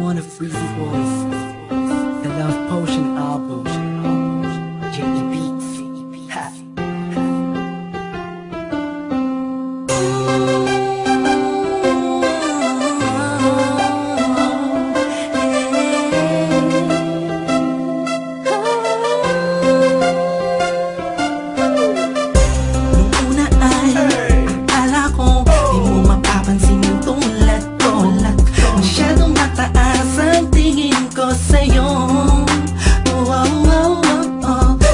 wanna free voice. The Love Potion album. JD Beats. Ha. Nung una ay akala ko di mo mapapansin yung tulad ko. Masyadong mataas ang tingin ko sa'yo.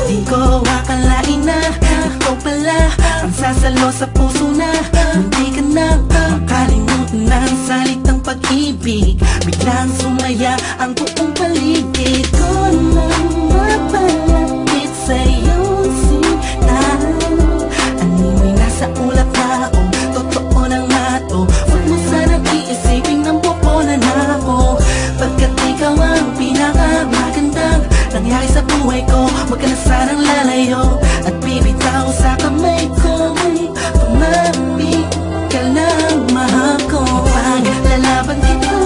Di ko akalain na ikaw pala ang sasalo sa puso na munti ka na makalimutan ng salitang pag-ibig. Biglang sumaya ang buong paligid ko nang mapalapit sa'yo sinta. Animoy nasa ulap na ako, totoo na nga to. Huwag mo sanang iisipin ng pupunan ako, pagkat ikaw ang pinakamagandang nangyari sa buhay ko. Huwag ka na sanang lalayo at bibitaw sa kamay ko. Tumapit ka lang, mahal ko. Paglalaban kita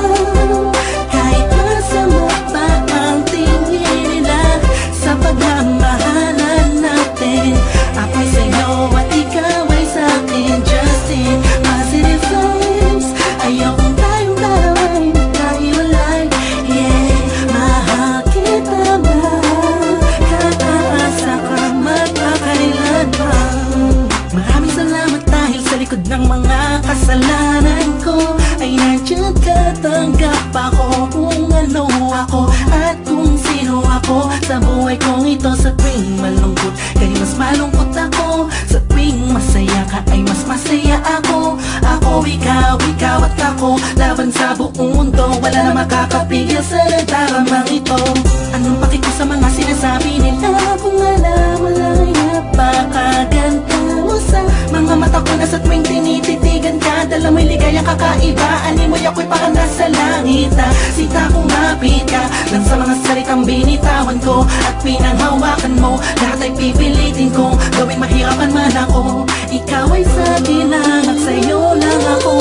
kahit masama pa ang tingin nila sa pagmamahalan natin. Ako'y sa'yo at ikaw ay sa'kin. Just in positive vibes, ayokong tayong dalawa'y magkahiwalay. Yeah, mahal kita ba? Kaasa ka magpakailan pa. Maraming salamat dahil sa likod ng mga kasalanan ko ay nandiyan ka, tanggap ako kung ano ako at kung sino ako sa buhay kong ito. Sa tuwing malungkot kay mas malungkot ako, sa tuwing masaya ka ay mas masaya ako. Ako, ikaw at ako, laban sa buong mundo. Wala na makakapigil sa nagdaramang ito. Anong paki ko sa mga sinasabi nila kung alam mo lang napakaganda mo sa mga mata ko na sa tuwing tinititigan ka. Dala mo'y ligaya kakaiba, animoy ako'y parang nasa langit na sita kumapit ka lang sa mga salitang binitawan ko at pinanghawakan mo. Lahat ay pipilitin kong gawing mahirapan man ako. Ikaw ay sa akin lang at sa'yo lang ako.